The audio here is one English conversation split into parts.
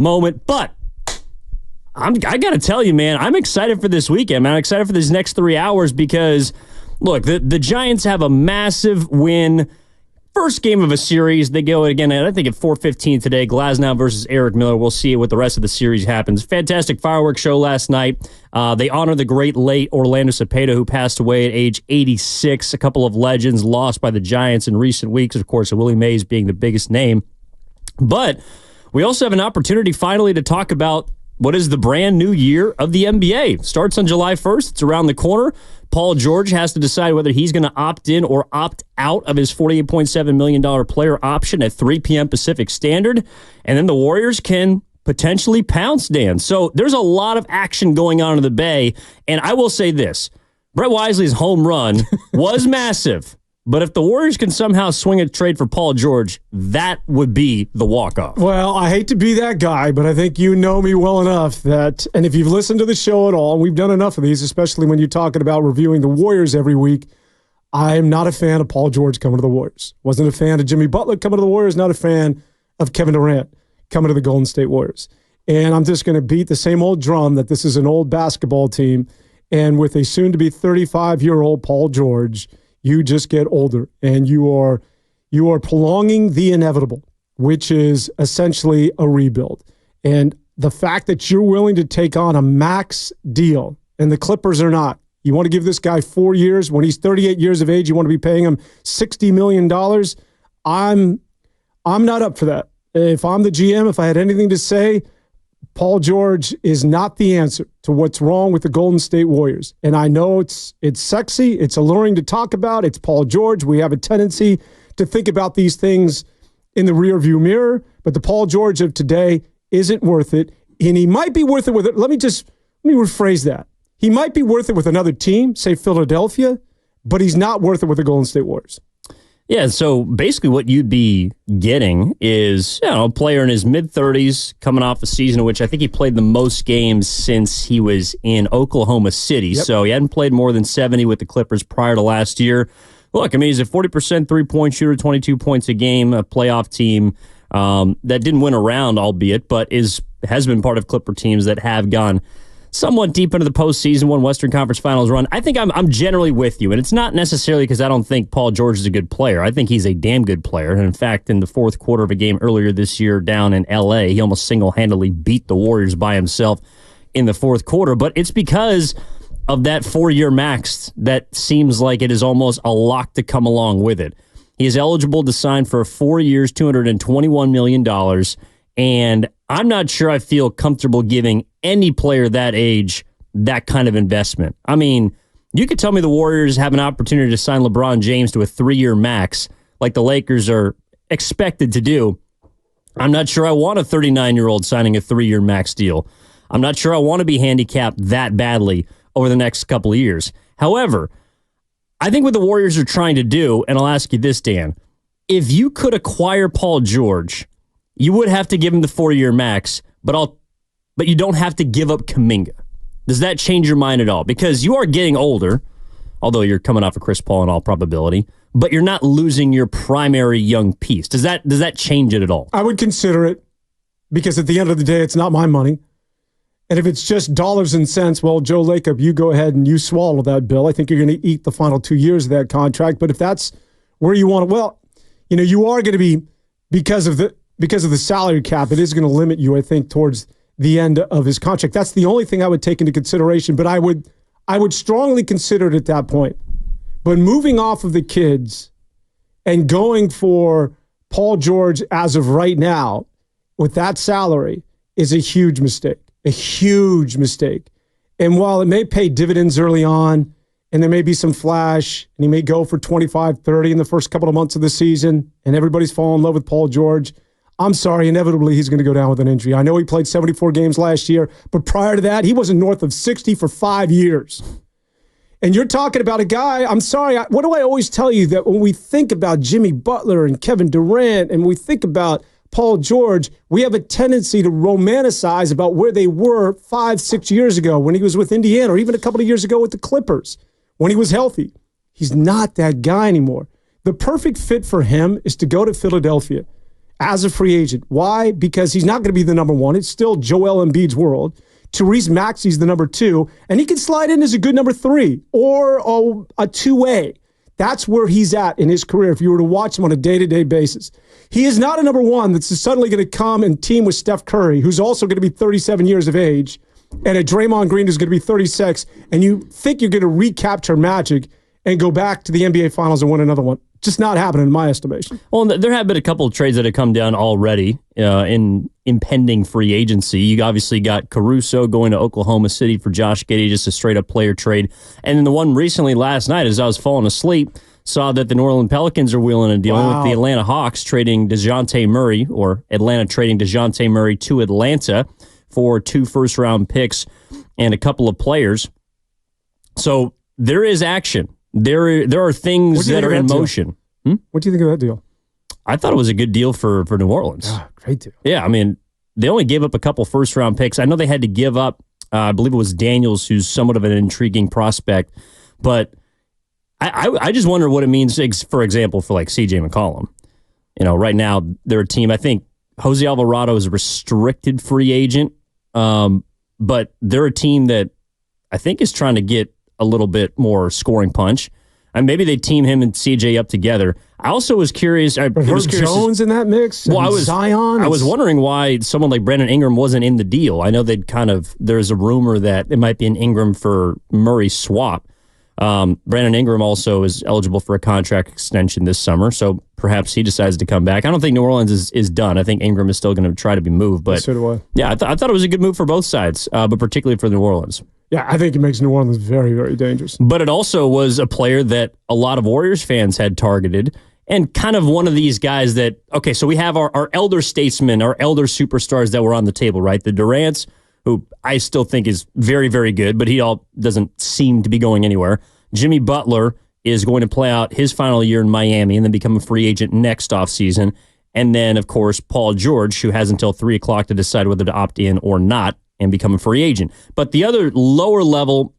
moment. But I got to tell you, man, I'm excited for this weekend, man. I'm excited for these next 3 hours because, look, the Giants have a massive win. First game of a series. They go again, I think, at 4:15 today. Glasnow versus Eric Miller. We'll see what the rest of the series happens. Fantastic fireworks show last night. They honor the great late Orlando Cepeda, who passed away at age 86. A couple of legends lost by the Giants in recent weeks. Of course, Willie Mays being the biggest name. But we also have an opportunity finally to talk about what is the brand new year of the NBA. Starts on July 1st. It's around the corner. Paul George has to decide whether he's going to opt in or opt out of his $48.7 million player option at 3 p.m. Pacific Standard. And then the Warriors can potentially pounce, Dan. So there's a lot of action going on in the Bay. And I will say this. Brett Wisely's home run was massive. But if the Warriors can somehow swing a trade for Paul George, that would be the walk-off. Well, I hate to be that guy, but I think you know me well enough that, and if you've listened to the show at all, and we've done enough of these, especially when you're talking about reviewing the Warriors every week, I am not a fan of Paul George coming to the Warriors. Wasn't a fan of Jimmy Butler coming to the Warriors, not a fan of Kevin Durant coming to the Golden State Warriors. And I'm just going to beat the same old drum that this is an old basketball team, and with a soon-to-be 35-year-old Paul George, you just get older, and you are prolonging the inevitable, which is essentially a rebuild. And the fact that you're willing to take on a max deal, and the Clippers are not. You want to give this guy 4 years. When he's 38 years of age, you want to be paying him $60 million. I'm not up for that. If I'm the GM, if I had anything to say, Paul George is not the answer to what's wrong with the Golden State Warriors. And I know it's sexy, it's alluring to talk about, it's Paul George. We have a tendency to think about these things in the rearview mirror, but the Paul George of today isn't worth it. And he might be worth it with it. Let me rephrase that. He might be worth it with another team, say Philadelphia, but he's not worth it with the Golden State Warriors. Yeah, so basically what you'd be getting is, a player in his mid-30s coming off a season in which I think he played the most games since he was in Oklahoma City. Yep. So he hadn't played more than 70 with the Clippers prior to last year. Look, I mean, he's a 40% three-point shooter, 22 points a game, a playoff team that didn't win a round, albeit, but has been part of Clipper teams that have gone somewhat deep into the postseason, won Western Conference Finals run. I think I'm generally with you, and it's not necessarily because I don't think Paul George is a good player. I think he's a damn good player, and in fact, in the fourth quarter of a game earlier this year down in L.A., he almost single-handedly beat the Warriors by himself in the fourth quarter, but it's because of that 4-year max that seems like it is almost a lock to come along with it. He is eligible to sign for 4 years, $221 million, and I'm not sure I feel comfortable giving any player that age that kind of investment. I mean, you could tell me the Warriors have an opportunity to sign LeBron James to a 3-year max like the Lakers are expected to do. I'm not sure I want a 39-year-old signing a 3-year max deal. I'm not sure I want to be handicapped that badly over the next couple of years. However, I think what the Warriors are trying to do, and I'll ask you this, Dan, if you could acquire Paul George, you would have to give him the 4-year max, but you don't have to give up Kuminga. Does that change your mind at all? Because you are getting older, although you're coming off of Chris Paul in all probability, but you're not losing your primary young piece. Does that change it at all? I would consider it, because at the end of the day, it's not my money. And if it's just dollars and cents, well, Joe Lacob, you go ahead and you swallow that bill. I think you're going to eat the final 2 years of that contract. But if that's where you want it, well, you are going to be, because of the salary cap, it is going to limit you, I think, towards the end of his contract. That's the only thing I would take into consideration, but I would strongly consider it at that point. But moving off of the kids and going for Paul George as of right now with that salary is a huge mistake. A huge mistake. And while it may pay dividends early on, and there may be some flash, and he may go for 25, 30 in the first couple of months of the season, and everybody's falling in love with Paul George, I'm sorry, inevitably he's going to go down with an injury. I know he played 74 games last year, but prior to that, he wasn't north of 60 for 5 years. And you're talking about a guy, I'm sorry, what do I always tell you? That when we think about Jimmy Butler and Kevin Durant, and we think about Paul George, we have a tendency to romanticize about where they were 5-6 years ago when he was with Indiana, or even a couple of years ago with the Clippers, when he was healthy. He's not that guy anymore. The perfect fit for him is to go to Philadelphia. as a free agent. Why? Because he's not going to be the number one. It's still Joel Embiid's world. Therese Maxey's the number two, and he can slide in as a good number three or a two-way. That's where he's at in his career if you were to watch him on a day-to-day basis. He is not a number one that's suddenly going to come and team with Steph Curry, who's also going to be 37 years of age, and a Draymond Green who's going to be 36, and you think you're going to recapture magic and go back to the NBA Finals and win another one. Just not happening in my estimation. Well, there have been a couple of trades that have come down already in impending free agency. You obviously got Caruso going to Oklahoma City for Josh Giddey, just a straight-up player trade. And then the one recently last night, as I was falling asleep, saw that the New Orleans Pelicans are wheeling and dealing with the Atlanta Hawks trading DeJounte Murray, or Atlanta trading DeJounte Murray to Atlanta for 2 first-round picks and a couple of players. So there is action. There are things that are in motion. What do you think of that deal? I thought it was a good deal for New Orleans. Great deal. Yeah, I mean, they only gave up a couple first-round picks. I know they had to give up, I believe it was Daniels, who's somewhat of an intriguing prospect. But I just wonder what it means, for example, for like C.J. McCollum. You know, right now, they're a team, I think Jose Alvarado is a restricted free agent, but they're a team that I think is trying to get a little bit more scoring punch. And maybe they team him and CJ up together. I also was curious. Jones in that mix? Well, Zion? I was wondering why someone like Brandon Ingram wasn't in the deal. I know there's a rumor that it might be an Ingram for Murray swap. Brandon Ingram also is eligible for a contract extension this summer, so perhaps he decides to come back. I don't think New Orleans is done. I think Ingram is still going to try to be moved. But so do I. Yeah, I thought it was a good move for both sides, but particularly for New Orleans. Yeah, I think it makes New Orleans very, very dangerous. But it also was a player that a lot of Warriors fans had targeted, and kind of one of these guys that, okay, so we have our elder statesmen, our elder superstars that were on the table, right? The Durants, who I still think is very, very good, but he doesn't seem to be going anywhere. Jimmy Butler is going to play out his final year in Miami and then become a free agent next offseason. And then, of course, Paul George, who has until 3 o'clock to decide whether to opt in or not and become a free agent. But the other lower level,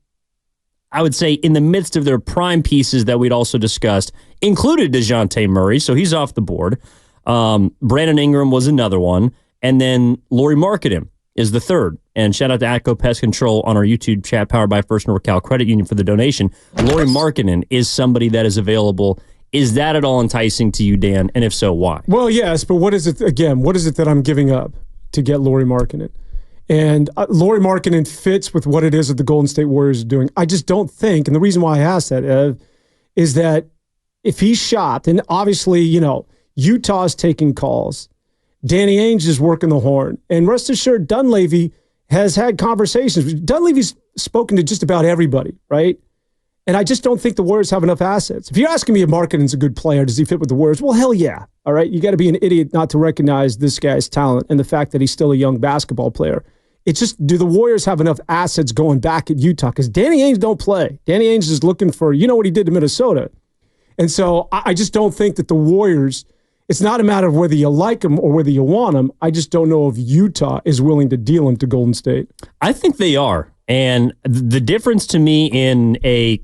I would say in the midst of their prime pieces that we'd also discussed, included DeJounte Murray, so he's off the board. Brandon Ingram was another one. And then Lauri Markkanen is the third. And shout out to Atco Pest Control on our YouTube chat, powered by First NorCal Credit Union, for the donation. Lauri Markkanen is somebody that is available. Is that at all enticing to you, Dan? And if so, why? Well, yes, but what is it that I'm giving up to get Lauri Markkanen? And Lauri Markkanen fits with what it is that the Golden State Warriors are doing. I just don't think, and the reason why I asked that, Ev, is that if he's shopped, and obviously, Utah's taking calls, Danny Ainge is working the horn, and rest assured, Dunleavy has had conversations. Dunleavy's spoken to just about everybody, right? And I just don't think the Warriors have enough assets. If you're asking me if Markkanen's a good player, does he fit with the Warriors? Well, hell yeah. All right. You got to be an idiot not to recognize this guy's talent and the fact that he's still a young basketball player. It's just, do the Warriors have enough assets going back at Utah? Because Danny Ainge don't play. Danny Ainge is looking for, what he did to Minnesota. And so I just don't think that the Warriors, it's not a matter of whether you like him or whether you want him. I just don't know if Utah is willing to deal him to Golden State. I think they are. And the difference to me the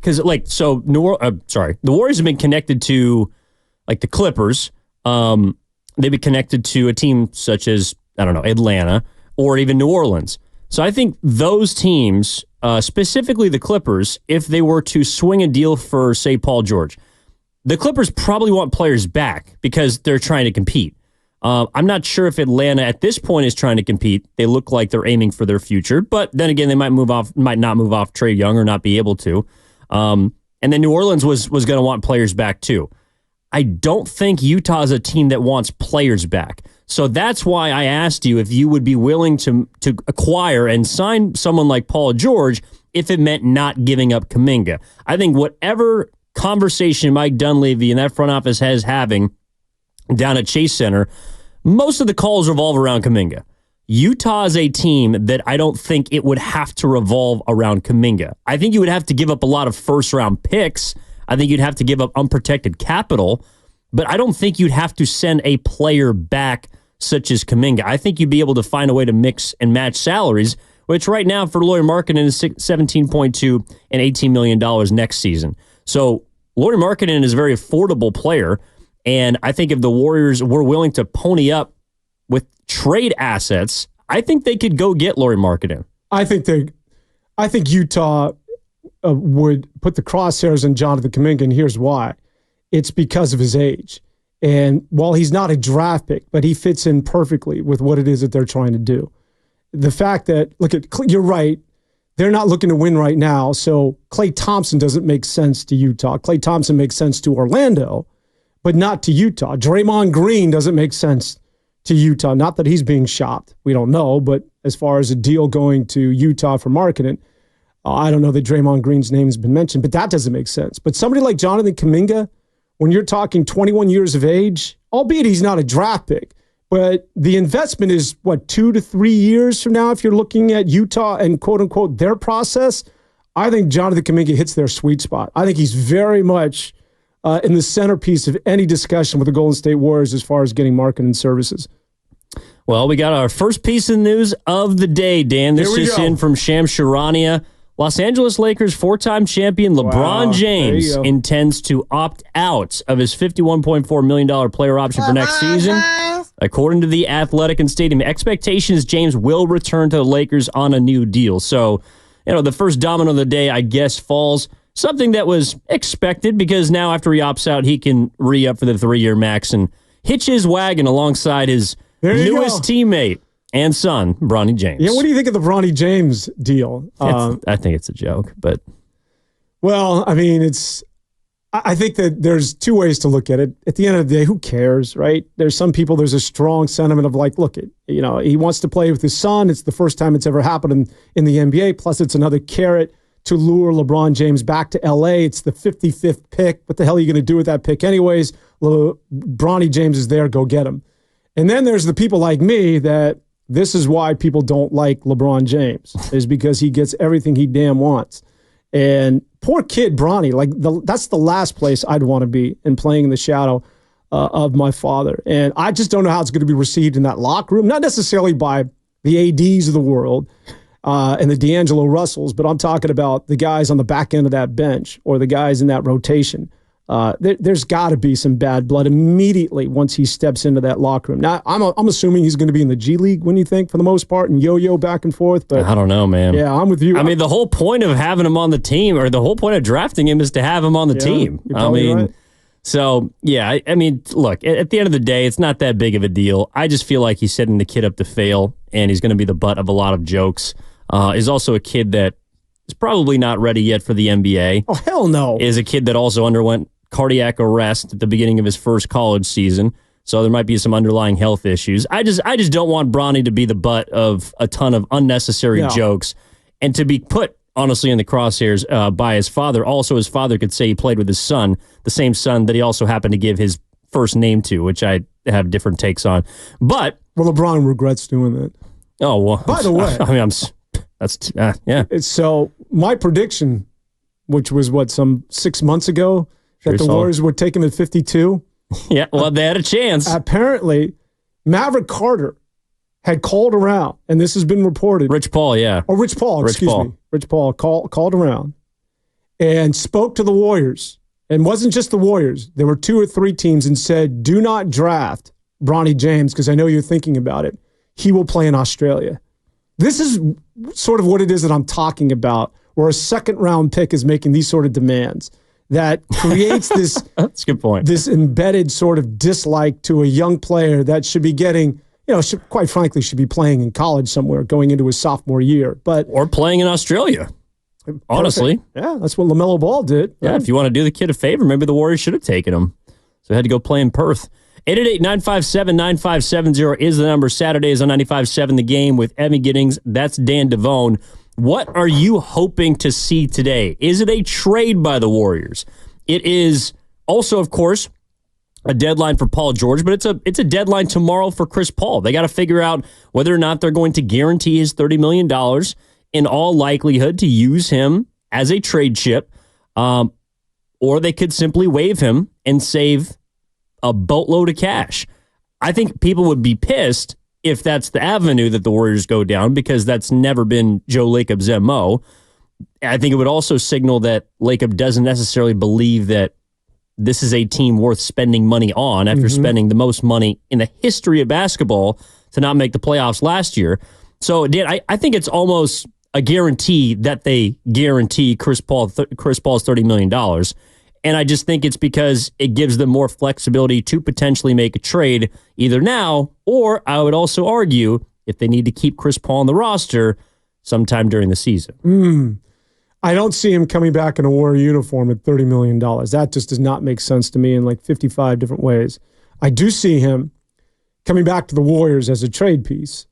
Warriors have been connected to, like, the Clippers. They've been connected to a team such as, Atlanta or even New Orleans. So I think those teams, specifically the Clippers, if they were to swing a deal for, say, Paul George, the Clippers probably want players back because they're trying to compete. I'm not sure if Atlanta at this point is trying to compete. They look like they're aiming for their future, but then again, they might not move off Trae Young or not be able to. And then New Orleans was going to want players back too. I don't think Utah is a team that wants players back. So that's why I asked you if you would be willing to acquire and sign someone like Paul George if it meant not giving up Kuminga. I think whatever conversation Mike Dunleavy and that front office has having down at Chase Center, most of the calls revolve around Kuminga. Utah is a team that I don't think it would have to revolve around Kuminga. I think you would have to give up a lot of first-round picks. I think you'd have to give up unprotected capital, but I don't think you'd have to send a player back such as Kuminga. I think you'd be able to find a way to mix and match salaries, which right now for Lauri Markkanen is $17.2 and $18 million next season. So Lauri Markkanen is a very affordable player. And I think if the Warriors were willing to pony up with trade assets, I think they could go get Lauri Markkanen. I think Utah would put the crosshairs on Jonathan Kuminga, and here's why. It's because of his age. And while he's not a draft pick, but he fits in perfectly with what it is that they're trying to do. The fact that, you're right, they're not looking to win right now, so Klay Thompson doesn't make sense to Utah. Klay Thompson makes sense to Orlando, but not to Utah. Draymond Green doesn't make sense to Utah. Not that he's being shopped. We don't know, but as far as a deal going to Utah for Markkanen, I don't know that Draymond Green's name has been mentioned, but that doesn't make sense. But somebody like Jonathan Kuminga, when you're talking 21 years of age, albeit he's not a draft pick, but the investment is, 2 to 3 years from now if you're looking at Utah and quote-unquote their process, I think Jonathan Kuminga hits their sweet spot. I think he's very much in the centerpiece of any discussion with the Golden State Warriors as far as getting Markkanen services. Well, we got our first piece of news of the day, Dan. This is in from Shams Charania. Los Angeles Lakers four-time champion LeBron James intends to opt out of his $51.4 million player option for next season. According to The Athletic and Stadium, expectation is James will return to the Lakers on a new deal. So, the first domino of the day, I guess, falls. Something that was expected because now after he opts out, he can re-up for the 3-year max and hitch his wagon alongside his newest teammate and son, Bronny James. Yeah, what do you think of the Bronny James deal? I think it's a joke, but... Well, I mean, I think that there's two ways to look at it. At the end of the day, who cares, right? There's some people, there's a strong sentiment of he wants to play with his son. It's the first time it's ever happened in the NBA. Plus, it's another carrot to lure LeBron James back to L.A. It's the 55th pick. What the hell are you going to do with that pick anyways? Bronny James is there. Go get him. And then there's the people like me that this is why people don't like LeBron James, is because he gets everything he damn wants. And poor kid Bronny, that's the last place I'd want to be in playing in the shadow of my father. And I just don't know how it's going to be received in that locker room, not necessarily by the ADs of the world and the D'Angelo Russells, but I'm talking about the guys on the back end of that bench or the guys in that rotation. There's got to be some bad blood immediately once he steps into that locker room. Now, I'm assuming he's going to be in the G League, when you think, for the most part, and yo-yo back and forth. But I don't know, man. Yeah, I'm with you. I mean, the whole point of having him on the team, or the whole point of drafting him, is to have him on the team. I mean, right. So, yeah, I mean, look, at the end of the day, it's not that big of a deal. I just feel like he's setting the kid up to fail, and he's going to be the butt of a lot of jokes. Is also a kid that is probably not ready yet for the NBA. Oh, hell no. Is a kid that also underwent cardiac arrest at the beginning of his first college season, so there might be some underlying health issues. I just don't want Bronny to be the butt of a ton of unnecessary jokes and to be put, honestly, in the crosshairs by his father. Also, his father could say he played with his son, the same son that he also happened to give his first name to, which I have different takes on. But LeBron regrets doing that. Oh, well. By the way. I mean, yeah. So my prediction, which was some 6 months ago, that the Warriors would take him at 52. Yeah, well, they had a chance. Apparently, Maverick Carter had called around, and this has been reported. Rich Paul, yeah. Oh, Rich Paul, excuse me. Rich Paul called around and spoke to the Warriors. And wasn't just the Warriors. There were 2 or 3 teams and said, do not draft Bronny James because I know you're thinking about it. He will play in Australia. This is sort of what it is that I'm talking about, where a second-round pick is making these sort of demands. That creates this That's a good point. This embedded sort of dislike to a young player that should be getting, quite frankly, should be playing in college somewhere going into his sophomore year. Or playing in Australia, honestly. Yeah, that's what LaMelo Ball did. Yeah, right? If you want to do the kid a favor, maybe the Warriors should have taken him. So he had to go play in Perth. 888-957-9570 is the number. Saturdays on 95.7 The Game with Evan Giddings. That's Dan Devone. What are you hoping to see today? Is it a trade by the Warriors? It is also, of course, a deadline for Paul George, but it's a deadline tomorrow for Chris Paul. They got to figure out whether or not they're going to guarantee his $30 million, in all likelihood to use him as a trade chip, or they could simply waive him and save a boatload of cash. I think people would be pissed if that's the avenue that the Warriors go down, because that's never been Joe Lacob's MO. I think it would also signal that Lacob doesn't necessarily believe that this is a team worth spending money on after spending the most money in the history of basketball to not make the playoffs last year. So, Dan, I think it's almost a guarantee that they guarantee Chris Paul's $30 million. And I just think it's because it gives them more flexibility to potentially make a trade either now, or I would also argue if they need to keep Chris Paul on the roster sometime during the season. I don't see him coming back in a Warrior uniform at $30 million. That just does not make sense to me in like 55 different ways. I do see him coming back to the Warriors as a trade piece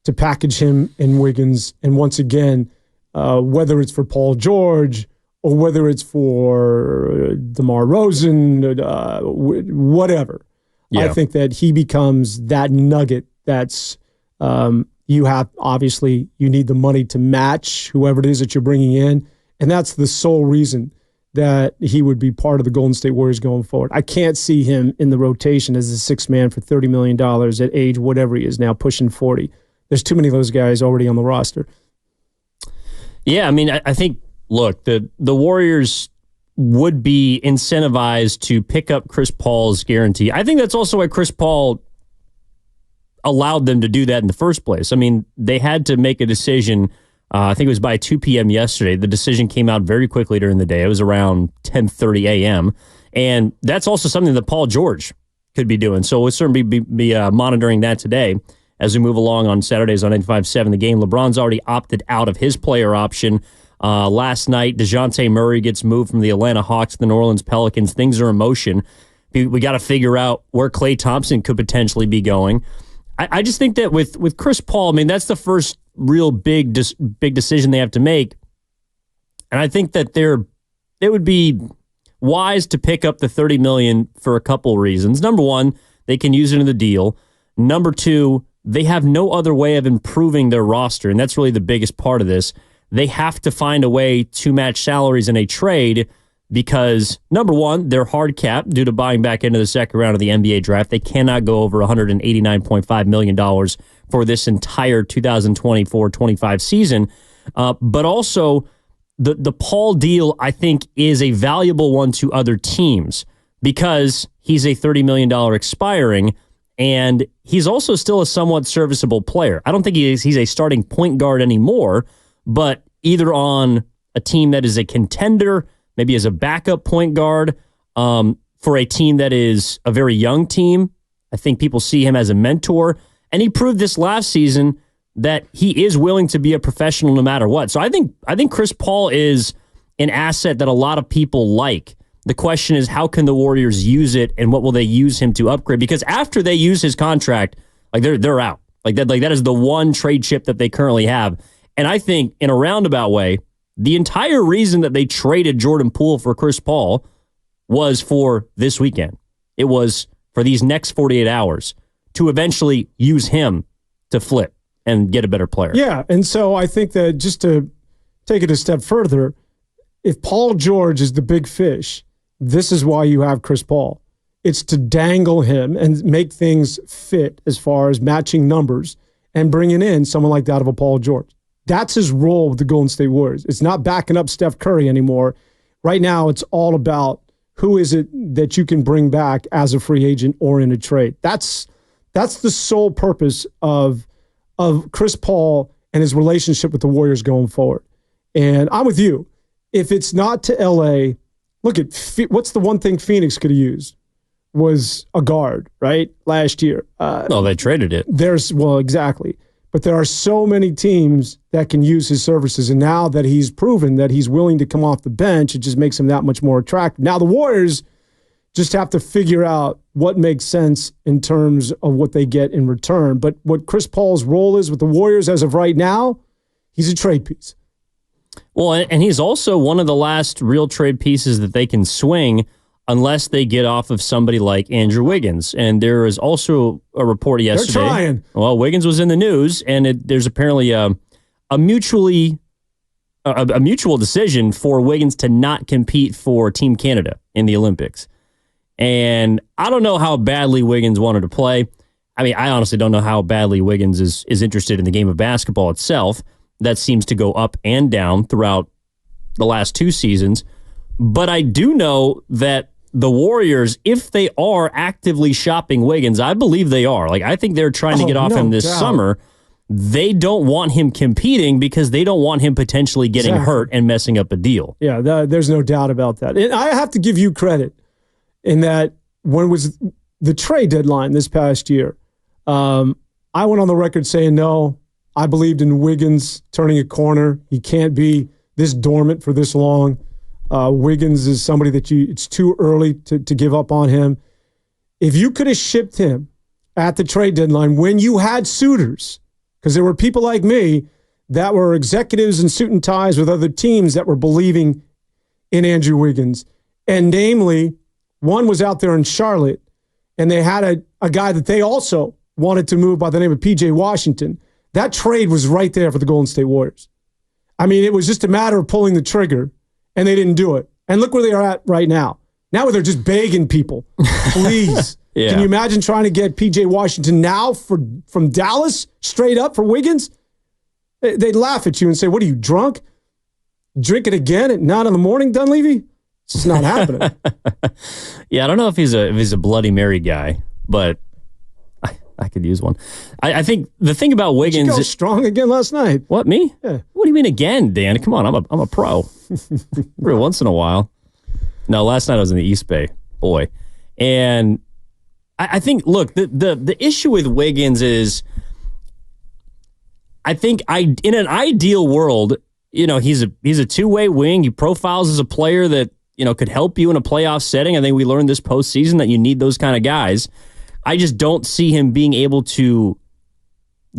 to package him and Wiggins. And once again, whether it's for Paul George or whether it's for DeMar Rosen, whatever. Yeah. I think that he becomes that nugget that's you have, obviously, you need the money to match whoever it is that you're bringing in. And that's the sole reason that he would be part of the Golden State Warriors going forward. I can't see him in the rotation as a sixth man for $30 million at age whatever he is now, pushing 40. There's too many of those guys already on the roster. Yeah, I mean, I think, look, the Warriors would be incentivized to pick up Chris Paul's guarantee. I think that's also why Chris Paul allowed them to do that in the first place. I mean, they had to make a decision. I think it was by 2 p.m. yesterday. The decision came out very quickly during the day. It was around 10:30 a.m. And that's also something that Paul George could be doing. So we'll certainly be monitoring that today as we move along on Saturdays on 95.7 The Game. LeBron's already opted out of his player option. Last night, DeJounte Murray gets moved from the Atlanta Hawks to the New Orleans Pelicans. Things are in motion. We got to figure out where Klay Thompson could potentially be going. I just think that with Chris Paul, I mean, that's the first real big decision they have to make. And I think that it would be wise to pick up the $30 million for a couple of reasons. Number one, they can use it in the deal. Number two, they have no other way of improving their roster, and that's really the biggest part of this. They have to find a way to match salaries in a trade because, number one, they're hard capped due to buying back into the second round of the NBA draft. They cannot go over $189.5 million for this entire 2024-25 season. But also, the Paul deal, I think, is a valuable one to other teams because he's a $30 million expiring, and he's also still a somewhat serviceable player. I don't think he's a starting point guard anymore, but either on a team that is a contender, maybe as a backup point guard, for a team that is a very young team. I think people see him as a mentor, and he proved this last season that he is willing to be a professional no matter what. So I think Chris Paul is an asset that a lot of people like. The question is, how can the Warriors use it, and what will they use him to upgrade? Because after they use his contract, like they're out. Like that is the one trade chip that they currently have. And I think in a roundabout way, the entire reason that they traded Jordan Poole for Chris Paul was for this weekend. It was for these next 48 hours to eventually use him to flip and get a better player. Yeah, and so I think that just to take it a step further, if Paul George is the big fish, this is why you have Chris Paul. It's to dangle him and make things fit as far as matching numbers and bringing in someone like that of a Paul George. That's his role with the Golden State Warriors. It's not backing up Steph Curry anymore. Right now, it's all about who is it that you can bring back as a free agent or in a trade. That's the sole purpose of Chris Paul and his relationship with the Warriors going forward. And I'm with you. If it's not to L.A., look at what's the one thing Phoenix could have used was a guard, right? Last year. No, they traded it. Exactly. But there are so many teams that can use his services. And now that he's proven that he's willing to come off the bench, it just makes him that much more attractive. Now the Warriors just have to figure out what makes sense in terms of what they get in return. But what Chris Paul's role is with the Warriors as of right now, he's a trade piece. Well, and he's also one of the last real trade pieces that they can swing unless they get off of somebody like Andrew Wiggins. And there is also a report yesterday. They're trying. Well, Wiggins was in the news, and there's apparently a mutual decision for Wiggins to not compete for Team Canada in the Olympics. And I don't know how badly Wiggins wanted to play. I mean, I honestly don't know how badly Wiggins is interested in the game of basketball itself. That seems to go up and down throughout the last two seasons. But I do know that the Warriors, if they are actively shopping Wiggins, I believe they are. Like, I think they're trying to get off him this summer. They don't want him competing because they don't want him potentially getting hurt and messing up a deal. Yeah, there's no doubt about that. And I have to give you credit in that when was the trade deadline this past year, I went on the record saying, no, I believed in Wiggins turning a corner. He can't be this dormant for this long. Wiggins is somebody that it's too early to give up on him. If you could have shipped him at the trade deadline when you had suitors, because there were people like me that were executives in suit and ties with other teams that were believing in Andrew Wiggins. And namely, one was out there in Charlotte, and they had a guy that they also wanted to move by the name of PJ Washington. That trade was right there for the Golden State Warriors. I mean, it was just a matter of pulling the trigger, and they didn't do it. And look where they are at right now. Now they're just begging people, please. Yeah. Can you imagine trying to get P.J. Washington now from Dallas straight up for Wiggins? They'd laugh at you and say, what are you, drunk? Drink it again at 9 in the morning, Dunleavy? It's just not happening. Yeah, I don't know if he's a Bloody Mary guy, but I could use one. I think the thing about Wiggins... Did you go strong again last night? What, me? Yeah. What do you mean again, Dan? Come on, I'm a pro. Every once in a while. No, last night I was in the East Bay. Boy. And I think, look, the issue with Wiggins is, I think in an ideal world, he's a two-way wing. He profiles as a player that, could help you in a playoff setting. I think we learned this postseason that you need those kind of guys. I just don't see him being able to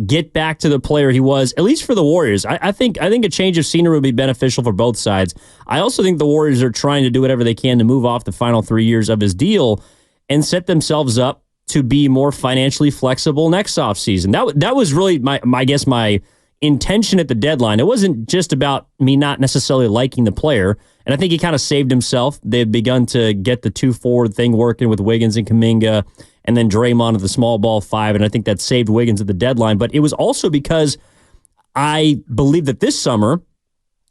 get back to the player he was, at least for the Warriors. I think a change of scenery would be beneficial for both sides. I also think the Warriors are trying to do whatever they can to move off the final 3 years of his deal and set themselves up to be more financially flexible next offseason. That was really my intention at the deadline. It wasn't just about me not necessarily liking the player, and I think he kind of saved himself. They've begun to get the 2-forward thing working with Wiggins and Kuminga, and then Draymond at the small ball 5, and I think that saved Wiggins at the deadline. But it was also because I believe that this summer,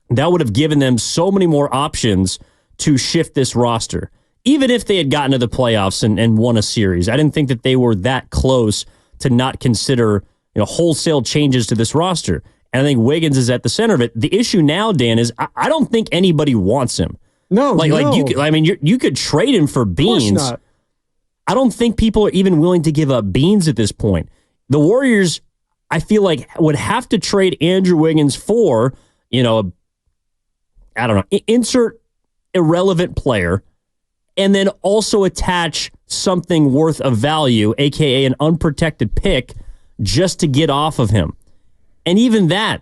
that would have given them so many more options to shift this roster. Even if they had gotten to the playoffs and won a series, I didn't think that they were that close to not consider wholesale changes to this roster. And I think Wiggins is at the center of it. The issue now, Dan, is I don't think anybody wants him. No. You could trade him for beans. Of course not. I don't think people are even willing to give up beans at this point. The Warriors, I feel like, would have to trade Andrew Wiggins for, insert irrelevant player, and then also attach something worth of value, a.k.a. an unprotected pick, just to get off of him. And even that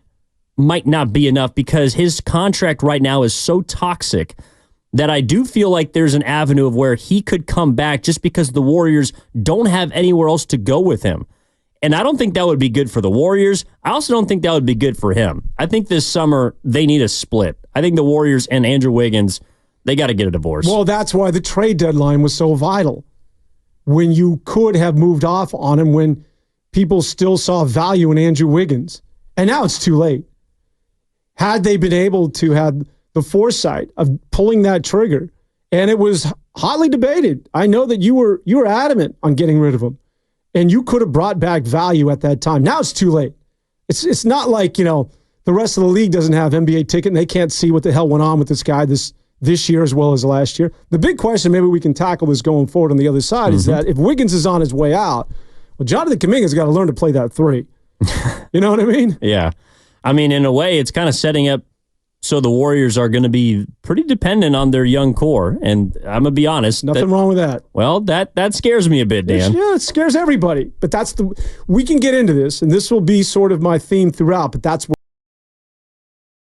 might not be enough because his contract right now is so toxic that I do feel like there's an avenue of where he could come back just because the Warriors don't have anywhere else to go with him. And I don't think that would be good for the Warriors. I also don't think that would be good for him. I think this summer they need a split. I think the Warriors and Andrew Wiggins, they got to get a divorce. Well, that's why the trade deadline was so vital. When you could have moved off on him, when people still saw value in Andrew Wiggins. And now it's too late. Had they been able to have the foresight of pulling that trigger, and it was hotly debated. I know that you were adamant on getting rid of him, and you could have brought back value at that time. Now it's too late. It's not like, the rest of the league doesn't have NBA ticket and they can't see what the hell went on with this guy this year as well as last year. The big question, maybe we can tackle this going forward on the other side, is that if Wiggins is on his way out, well, Jonathan Kuminga's got to learn to play that 3. You know what I mean? Yeah. I mean, in a way, it's kind of setting up so the Warriors are going to be pretty dependent on their young core. And I'm going to be honest. Nothing wrong with that. Well, that scares me a bit, Dan. Yeah, it scares everybody. But we can get into this, and this will be sort of my theme throughout, but that's